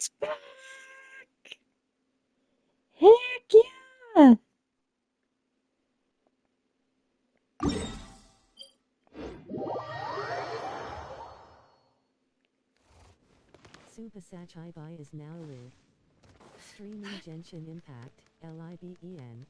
It's back! Heck yeah! Super Sachibai is now live. Streaming Genshin Impact, LIBEN.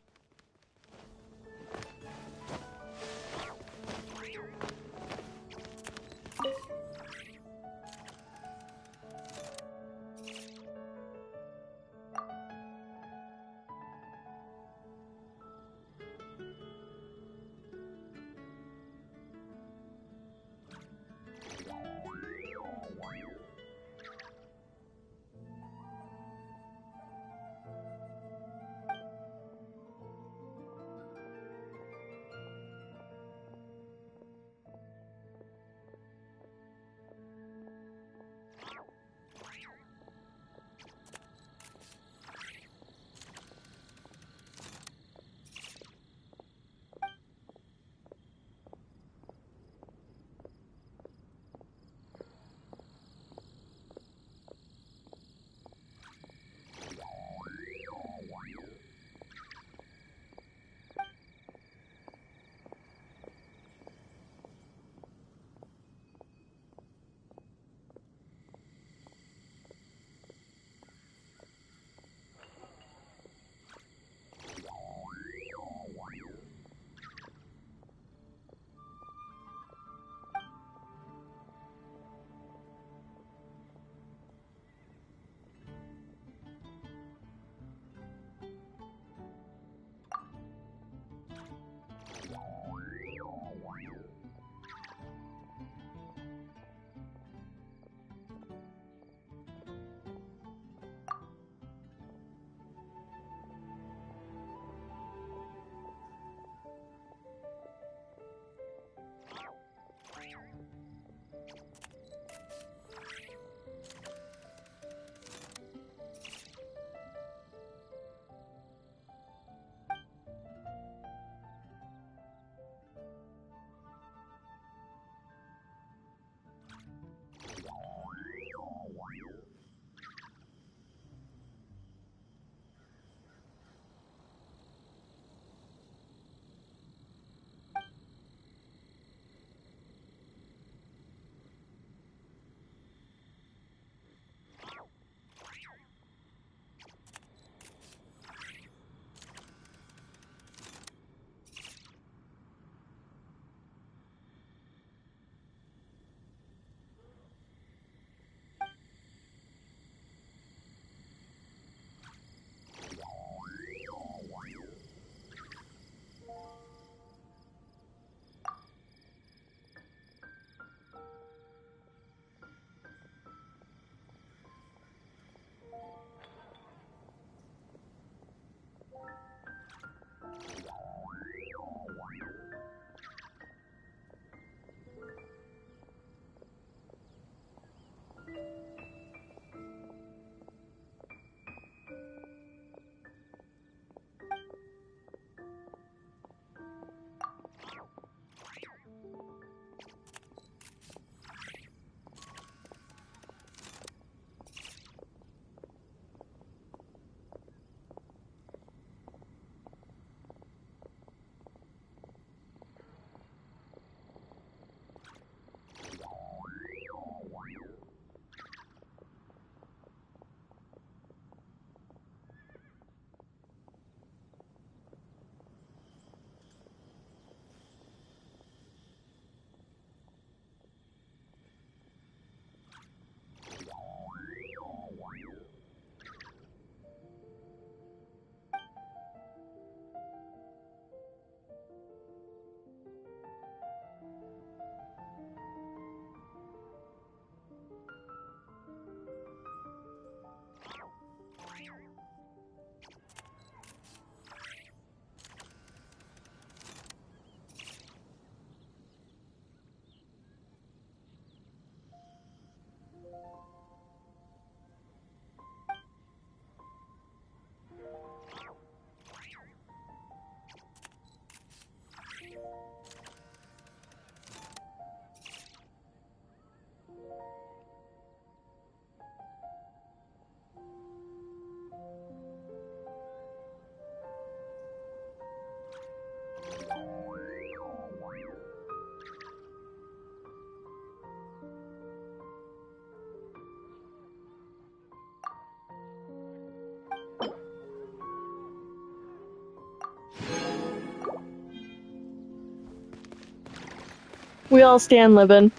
We all stan Libin.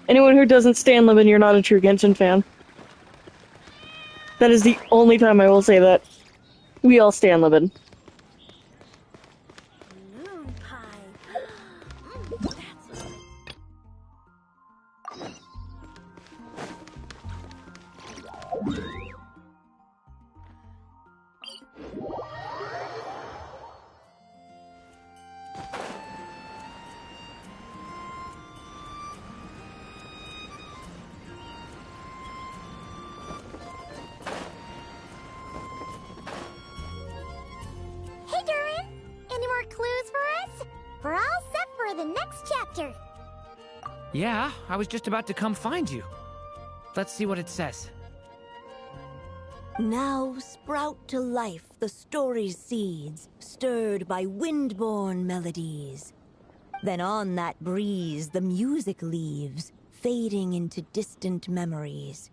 Anyone who doesn't stan Libin, you're not a true Genshin fan. That is the only time I will say that. We all stan Libin. Moon pie. That's right. Hey, Durin! Any more clues for us? We're all set for the next chapter. Yeah, I was just about to come find you. Let's see what it says. Now sprout to life the story's seeds, stirred by wind-born melodies. Then on that breeze the music leaves, fading into distant memories.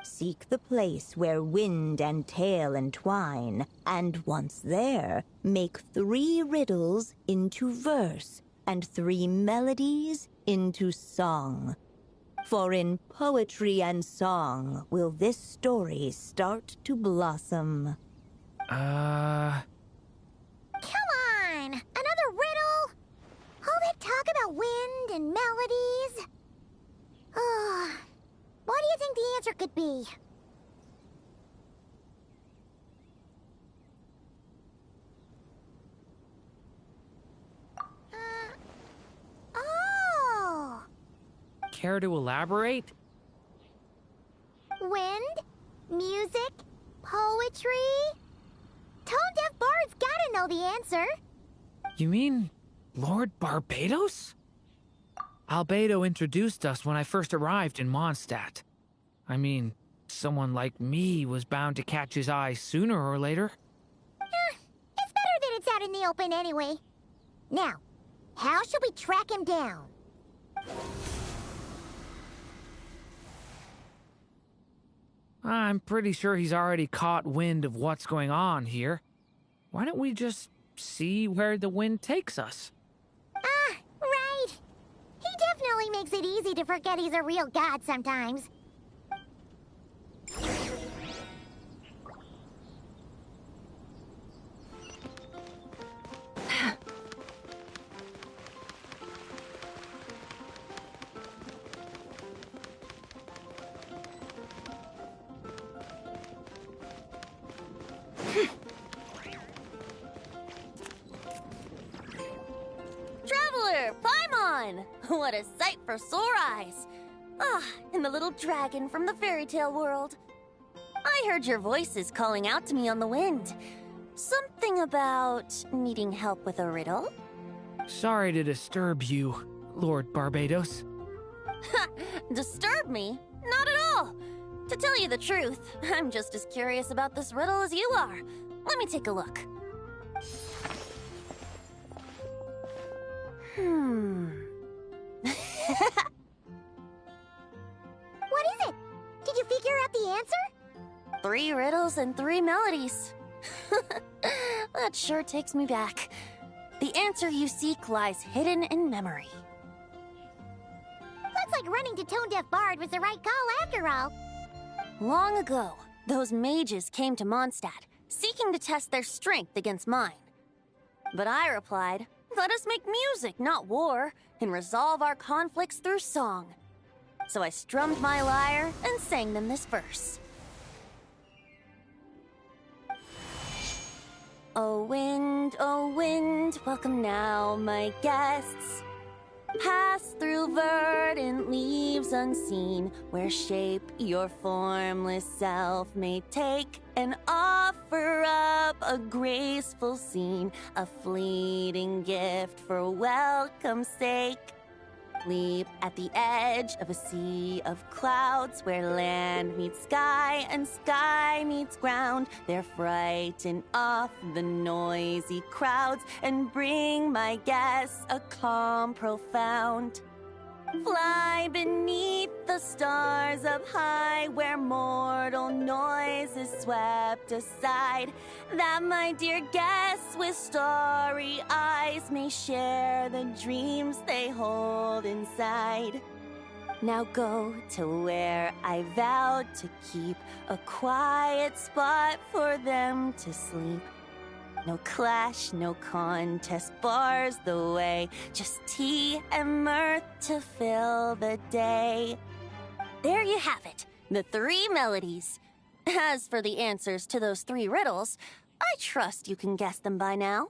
Seek the place where wind and tale entwine, and once there, make 3 riddles into verse, and 3 melodies into song. For in poetry and song will this story start to blossom. Come on! Another riddle? All that talk about wind and melodies? What do you think the answer could be? Oh! Care to elaborate? Wind, music, poetry. Tone-deaf bards gotta know the answer. You mean Lord Barbatos? Albedo introduced us when I first arrived in Mondstadt. I mean, someone like me was bound to catch his eye sooner or later. It's better that it's out in the open anyway. Now, how should we track him down? I'm pretty sure he's already caught wind of what's going on here. Why don't we just see where the wind takes us? Right. He definitely makes it easy to forget he's a real god sometimes. Traveler, Paimon! What a sight for sore eyes! Ah, and the little dragon from the fairy tale world. I heard your voices calling out to me on the wind. Something about needing help with a riddle? Sorry to disturb you, Lord Barbatos. Disturb me? Not at all! To tell you the truth, I'm just as curious about this riddle as you are. Let me take a look. What is it? Did you figure out the answer? 3 riddles and 3 melodies. That sure takes me back. The answer you seek lies hidden in memory. Looks like running to Tone-Deaf Bard was the right call after all. Long ago, those mages came to Mondstadt, seeking to test their strength against mine. But I replied, let us make music, not war, and resolve our conflicts through song. So I strummed my lyre and sang them this verse. O wind, welcome now, my guests. Pass through verdant leaves unseen, where shape your formless self may take, and offer up a graceful scene, a fleeting gift for welcome's sake. Leap at the edge of a sea of clouds, where land meets sky and sky meets ground. There frighten off the noisy crowds and bring my guests a calm profound. Fly beneath the stars up high, where mortal noise is swept aside, that my dear guests with starry eyes may share the dreams they hold inside. Now go to where I vowed to keep a quiet spot for them to sleep. No clash, no contest bars the way, just tea and mirth to fill the day. There you have it, the 3 melodies. As for the answers to those 3 riddles, I trust you can guess them by now.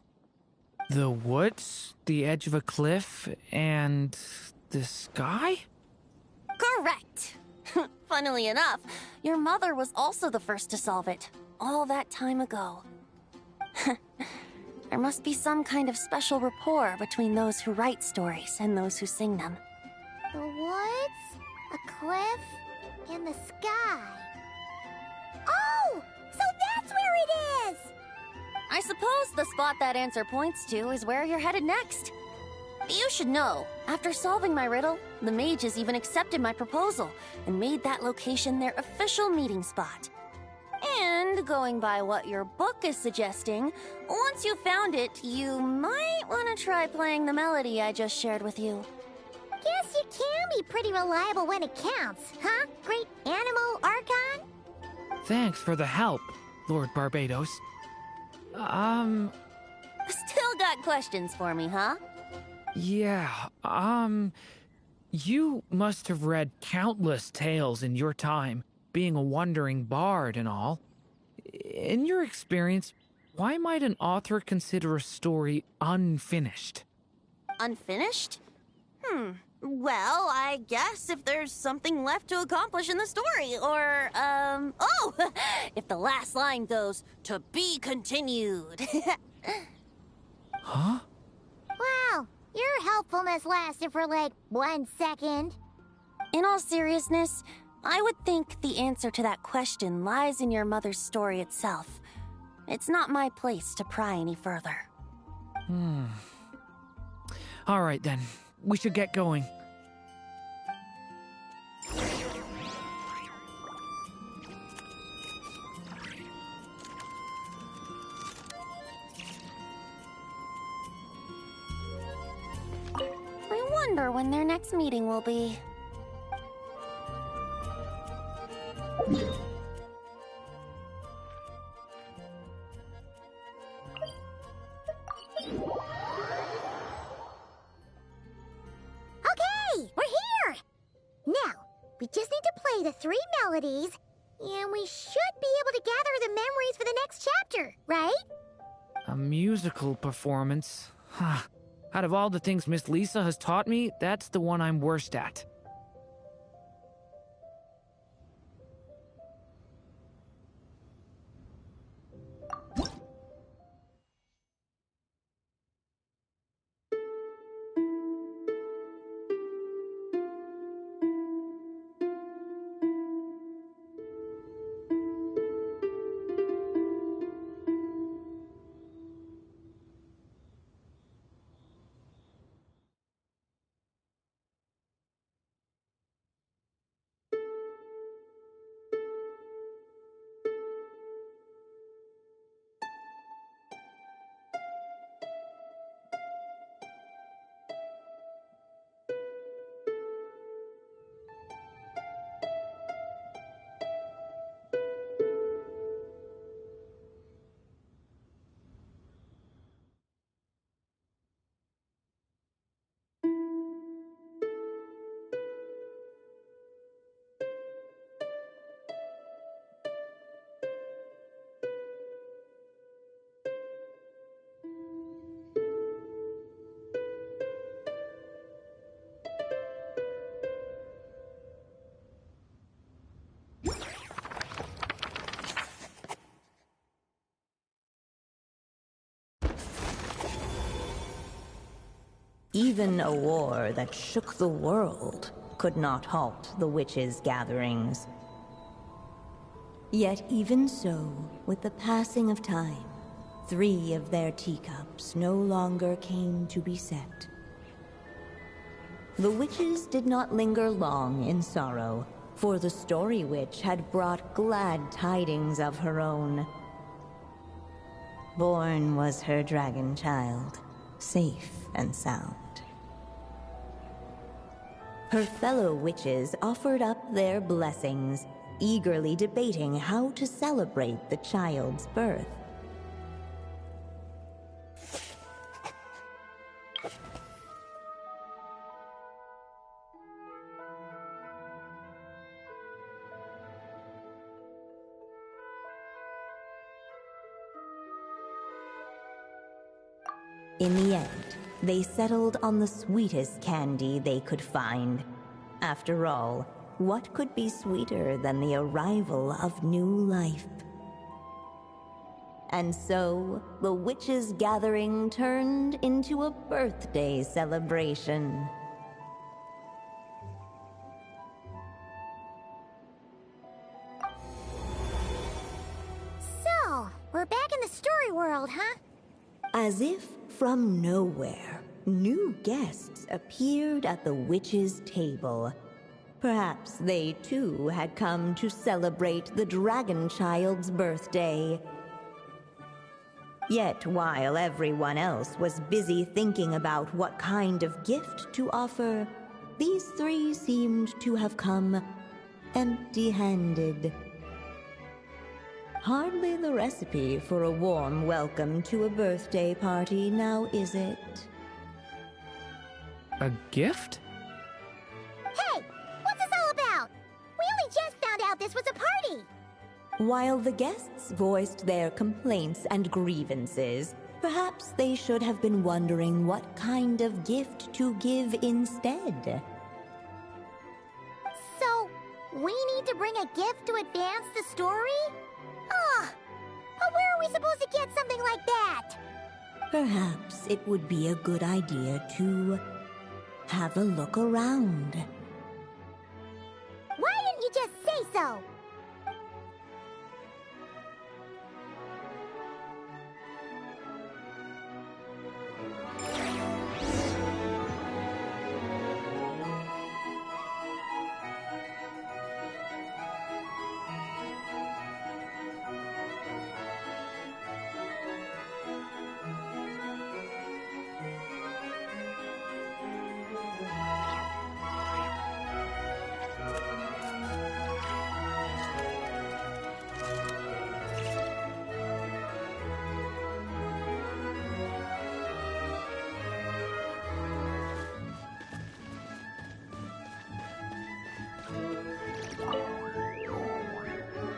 The woods, the edge of a cliff, and the sky? Correct! Funnily enough, your mother was also the first to solve it, all that time ago. There must be some kind of special rapport between those who write stories and those who sing them. The woods, a cliff, and the sky. Oh! So that's where it is! I suppose the spot that answer points to is where you're headed next. You should know, after solving my riddle, the mages even accepted my proposal and made that location their official meeting spot. And going by what your book is suggesting, once you found it, you might want to try playing the melody I just shared with you. Guess you can be pretty reliable when it counts, huh, Great Animal Archon? Thanks for the help, Lord Barbados. Still got questions for me, huh? Yeah, you must have read countless tales in your time, being a wandering bard and all. In your experience, why might an author consider a story unfinished? Unfinished? Well, I guess if there's something left to accomplish in the story, or, oh! If the last line goes, "To be continued." Huh? Wow, your helpfulness lasted for like 1 second. In all seriousness, I would think the answer to that question lies in your mother's story itself. It's not my place to pry any further. All right then, we should get going. I wonder when their next meeting will be. Okay, we're here! Now, we just need to play the 3 melodies, and we should be able to gather the memories for the next chapter, right? A musical performance? Huh. Out of all the things Miss Lisa has taught me, that's the one I'm worst at. Even a war that shook the world could not halt the witches' gatherings. Yet even so, with the passing of time, 3 of their teacups no longer came to be set. The witches did not linger long in sorrow, for the Story Witch had brought glad tidings of her own. Born was her dragon child, safe and sound. Her fellow witches offered up their blessings, eagerly debating how to celebrate the child's birth. In the end, they settled on the sweetest candy they could find. After all, what could be sweeter than the arrival of new life? And so, the witches' gathering turned into a birthday celebration. So, we're back in the story world, huh? As if from nowhere, new guests appeared at the witches' table. Perhaps they too had come to celebrate the dragon child's birthday. Yet while everyone else was busy thinking about what kind of gift to offer, these three seemed to have come empty-handed. Hardly the recipe for a warm welcome to a birthday party, now is it? A gift? Hey, what's this all about? We only just found out this was a party. While the guests voiced their complaints and grievances, perhaps they should have been wondering what kind of gift to give instead. So, we need to bring a gift to advance the story? Ah, but where are we supposed to get something like that? Perhaps it would be a good idea to have a look around. Why didn't you just say so?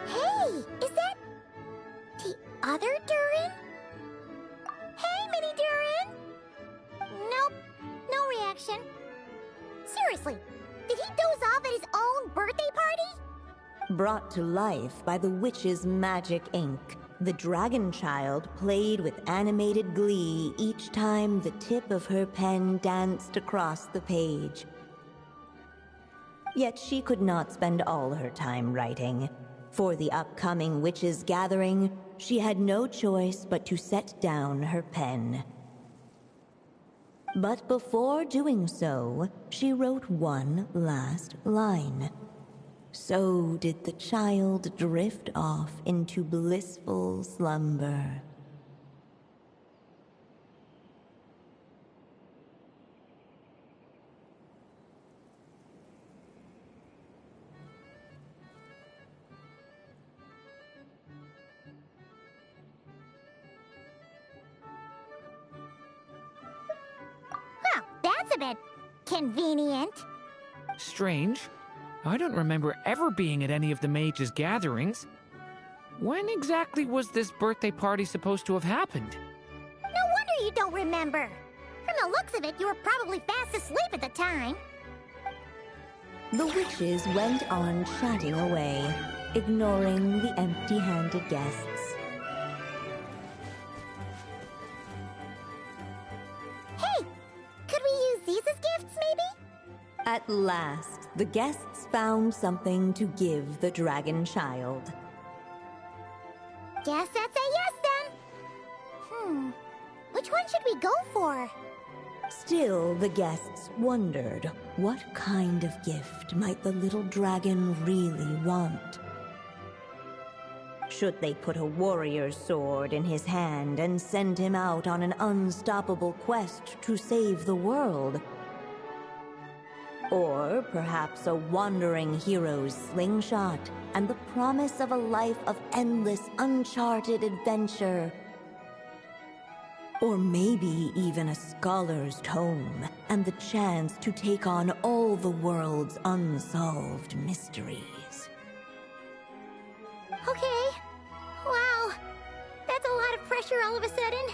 Hey, is that the other Durin? Hey, Mini Durin! Nope, no reaction. Seriously, did he doze off at his own birthday party? Brought to life by the witch's magic ink, the dragon child played with animated glee each time the tip of her pen danced across the page. Yet she could not spend all her time writing. For the upcoming witches' gathering, she had no choice but to set down her pen. But before doing so, she wrote one last line. So did the child drift off into blissful slumber. Well, that's a bit convenient. Strange. I don't remember ever being at any of the mages' gatherings. When exactly was this birthday party supposed to have happened? No wonder you don't remember. From the looks of it, you were probably fast asleep at the time. The witches went on chatting away, ignoring the empty-handed guests. Hey, could we use these as gifts, maybe? At last, the guests found something to give the dragon child. Guess that's a yes then. Which one should we go for? Still, the guests wondered what kind of gift might the little dragon really want. Should they put a warrior's sword in his hand and send him out on an unstoppable quest to save the world? Or perhaps a wandering hero's slingshot and the promise of a life of endless, uncharted adventure? Or maybe even a scholar's tome and the chance to take on all the world's unsolved mysteries. Okay. Wow. That's a lot of pressure all of a sudden.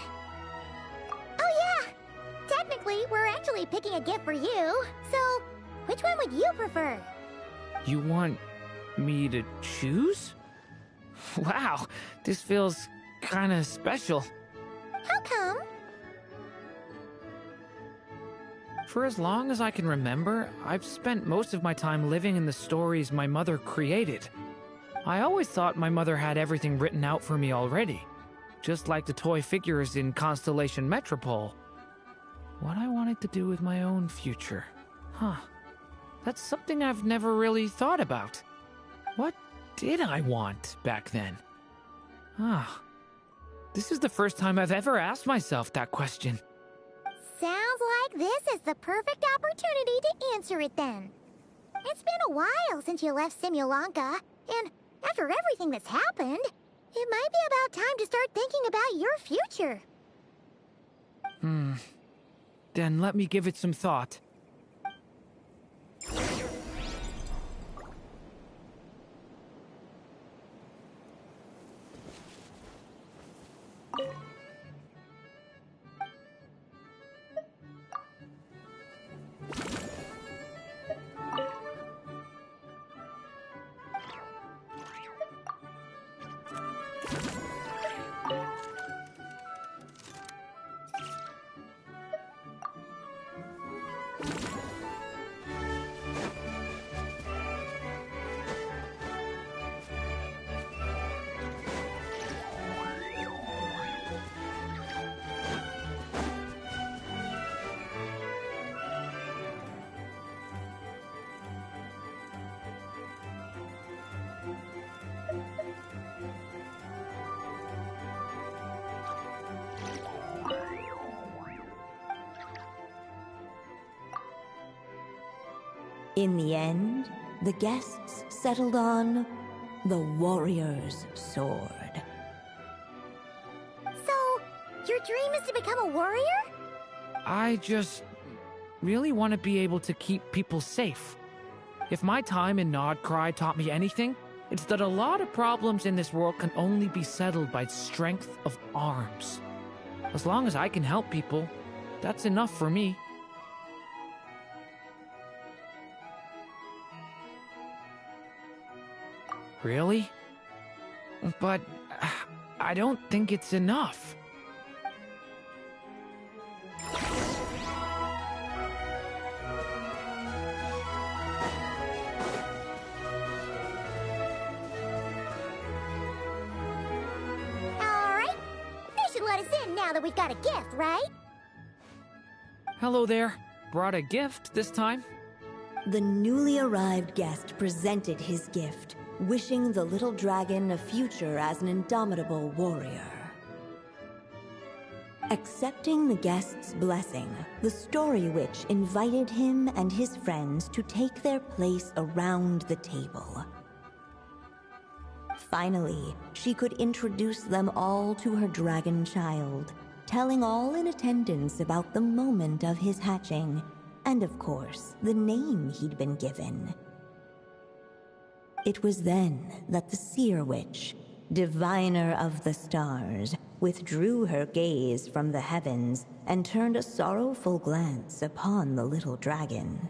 Oh yeah! Technically, we're actually picking a gift for you. So, which one would you prefer? You want me to choose? Wow, this feels kinda special. How come? For as long as I can remember, I've spent most of my time living in the stories my mother created. I always thought my mother had everything written out for me already, just like the toy figures in Constellation Metropole. What I wanted to do with my own future. Huh. That's something I've never really thought about. What did I want back then? Ah. This is the first time I've ever asked myself that question. Sounds like this is the perfect opportunity to answer it then. It's been a while since you left Simulanka, and after everything that's happened, it might be about time to start thinking about your future. Then let me give it some thought. In the end, the guests settled on the warrior's sword. So, your dream is to become a warrior? I just really want to be able to keep people safe. If my time in Nodcry taught me anything, it's that a lot of problems in this world can only be settled by strength of arms. As long as I can help people, that's enough for me. Really? But I don't think it's enough. Alright. They should let us in now that we've got a gift, right? Hello there. Brought a gift this time? The newly arrived guest presented his gift, wishing the little dragon a future as an indomitable warrior. Accepting the guest's blessing, the Story Witch invited him and his friends to take their place around the table. Finally, she could introduce them all to her dragon child, telling all in attendance about the moment of his hatching, and of course, the name he'd been given. It was then that the Seer Witch, diviner of the stars, withdrew her gaze from the heavens and turned a sorrowful glance upon the little dragon.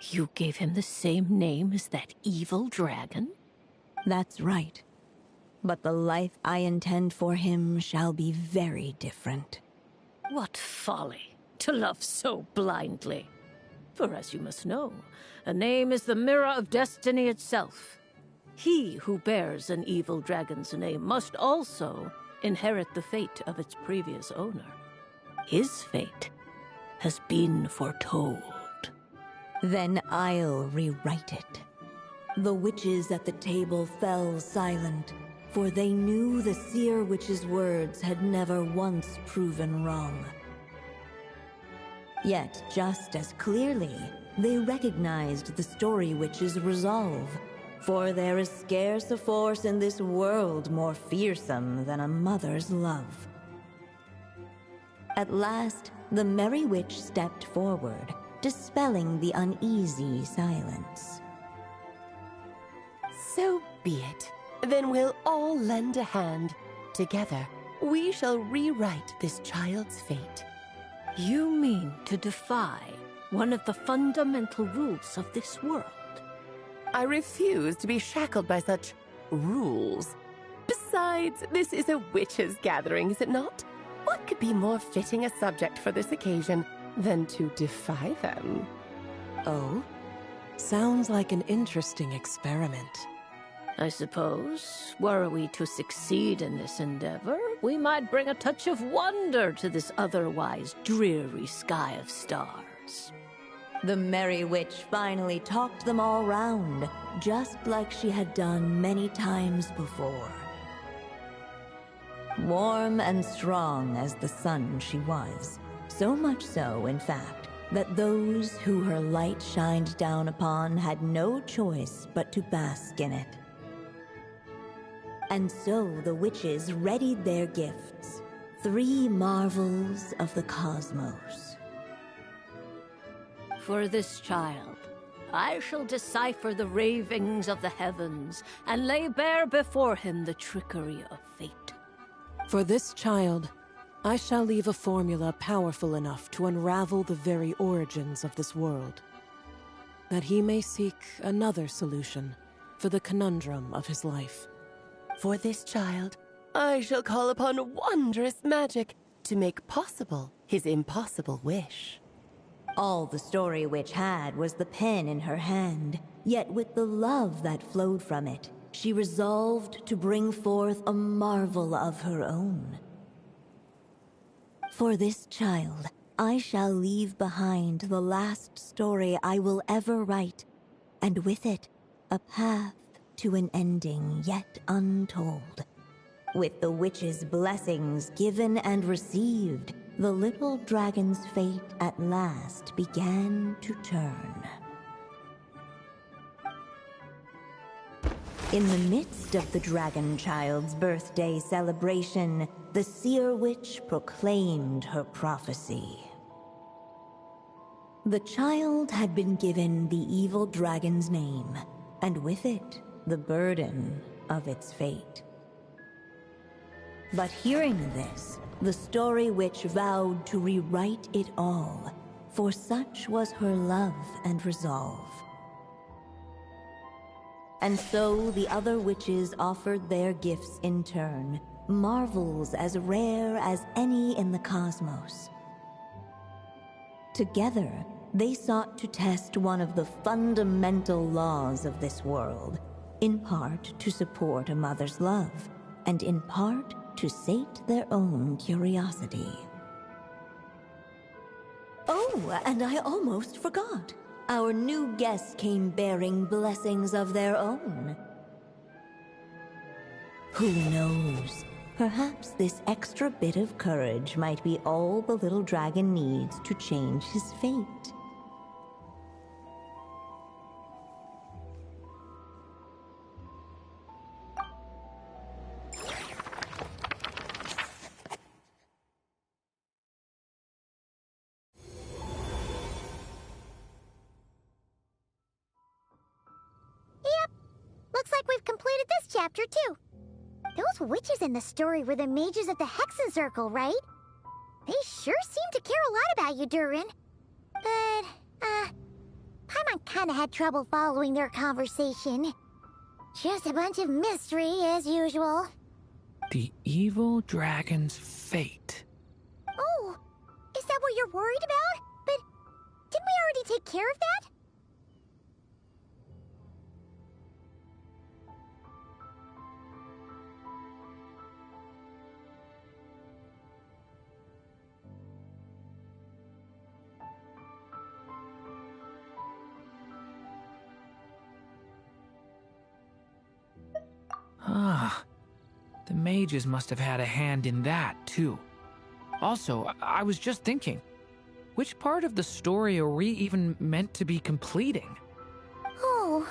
You gave him the same name as that evil dragon? That's right. But the life I intend for him shall be very different. What folly, to love so blindly. For as you must know, a name is the mirror of destiny itself. He who bears an evil dragon's name must also inherit the fate of its previous owner. His fate has been foretold. Then I'll rewrite it. The witches at the table fell silent, for they knew the seer witch's words had never once proven wrong. Yet, just as clearly, they recognized the story witch's resolve, for there is scarce a force in this world more fearsome than a mother's love. At last, the merry witch stepped forward, dispelling the uneasy silence. So be it. Then we'll all lend a hand. Together, we shall rewrite this child's fate. You mean to defy one of the fundamental rules of this world? I refuse to be shackled by such rules. Besides, this is a witches' gathering, is it not? What could be more fitting a subject for this occasion than to defy them? Oh? Sounds like an interesting experiment. I suppose, were we to succeed in this endeavor, we might bring a touch of wonder to this otherwise dreary sky of stars. The merry witch finally talked them all round, just like she had done many times before. Warm and strong as the sun she was, so much so, in fact, that those who her light shined down upon had no choice but to bask in it. And so the witches readied their gifts, 3 marvels of the cosmos. For this child, I shall decipher the ravings of the heavens and lay bare before him the trickery of fate. For this child, I shall leave a formula powerful enough to unravel the very origins of this world, that he may seek another solution for the conundrum of his life. For this child, I shall call upon wondrous magic to make possible his impossible wish. All the story witch had was the pen in her hand, yet with the love that flowed from it, she resolved to bring forth a marvel of her own. For this child, I shall leave behind the last story I will ever write, and with it, a path to an ending yet untold. With the witch's blessings given and received, the little dragon's fate at last began to turn. In the midst of the dragon child's birthday celebration, the seer witch proclaimed her prophecy. The child had been given the evil dragon's name, and with it, the burden of its fate. But hearing this, the story witch vowed to rewrite it all, for such was her love and resolve. And so the other witches offered their gifts in turn, marvels as rare as any in the cosmos. Together, they sought to test one of the fundamental laws of this world, in part to support a mother's love, and in part to sate their own curiosity. Oh, and I almost forgot. Our new guests came bearing blessings of their own. Who knows? Perhaps this extra bit of courage might be all the little dragon needs to change his fate. Looks like we've completed this chapter, too. Those witches in the story were the mages of the Hexen Circle, right? They sure seem to care a lot about you, Durin. But, Paimon kinda had trouble following their conversation. Just a bunch of mystery, as usual. The evil dragon's fate. Oh, is that what you're worried about? But didn't we already take care of that? mages must have had a hand in that, too. Also, I was just thinking, which part of the story are we even meant to be completing? Oh,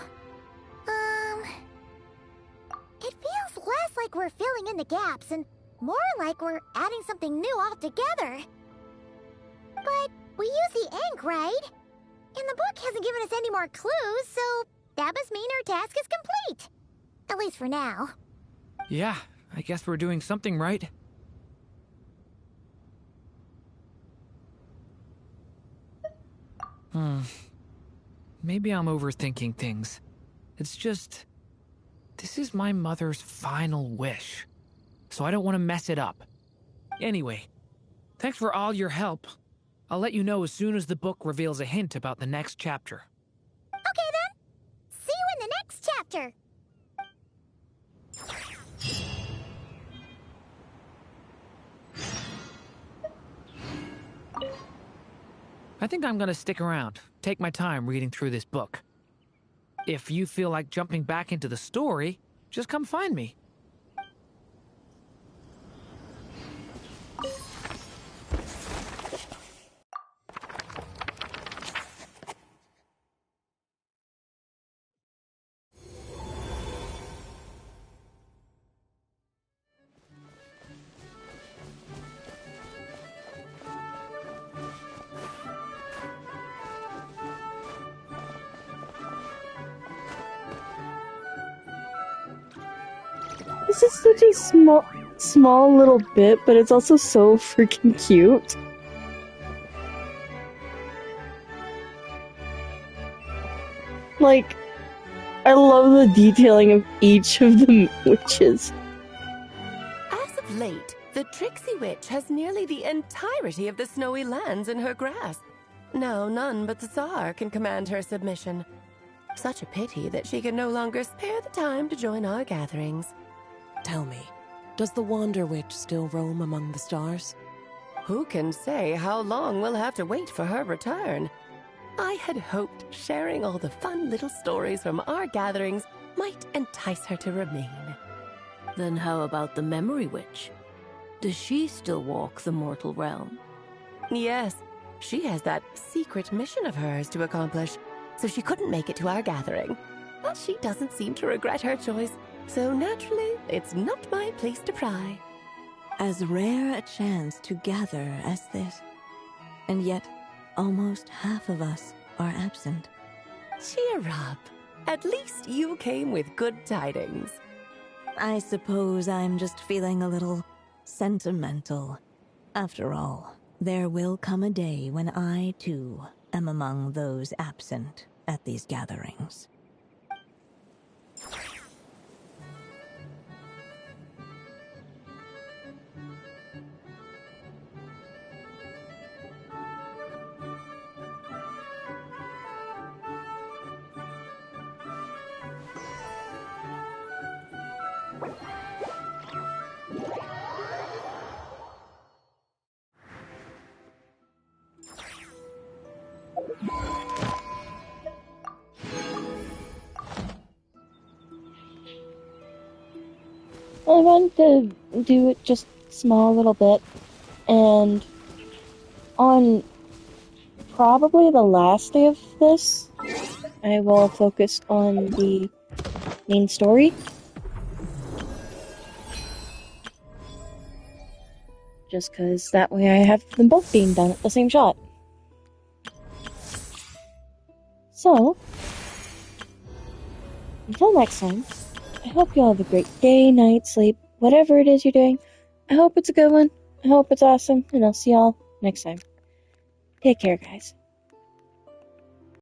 it feels less like we're filling in the gaps and more like we're adding something new altogether. But we use the ink, right? And the book hasn't given us any more clues, so that must mean our task is complete. At least for now. Yeah, I guess we're doing something right. Maybe I'm overthinking things. It's just, this is my mother's final wish, so I don't want to mess it up. Anyway, thanks for all your help. I'll let you know as soon as the book reveals a hint about the next chapter. Okay then. See you in the next chapter. I think I'm gonna stick around, take my time reading through this book. If you feel like jumping back into the story, just come find me. This is such a small little bit, but it's also so freaking cute. Like, I love the detailing of each of the witches. As of late, the Tricksy Witch has nearly the entirety of the snowy lands in her grasp. Now none but the Tsar can command her submission. Such a pity that she can no longer spare the time to join our gatherings. Tell me, does the Wander Witch still roam among the stars? Who can say how long we'll have to wait for her return? I had hoped sharing all the fun little stories from our gatherings might entice her to remain. Then how about the Memory Witch? Does she still walk the mortal realm? Yes, she has that secret mission of hers to accomplish, so she couldn't make it to our gathering. But she doesn't seem to regret her choice, so naturally, it's not my place to pry. As rare a chance to gather as this. And yet, almost half of us are absent. Cheer up. At least you came with good tidings. I suppose I'm just feeling a little sentimental. After all, there will come a day when I, too, am among those absent at these gatherings. I wanted to do it just small little bit, and on probably the last day of this, I will focus on the main story. Just because that way I have them both being done at the same shot. So, until next time, I hope you all have a great day, night, sleep, whatever it is you're doing. I hope it's a good one. I hope it's awesome, and I'll see y'all next time. Take care, guys.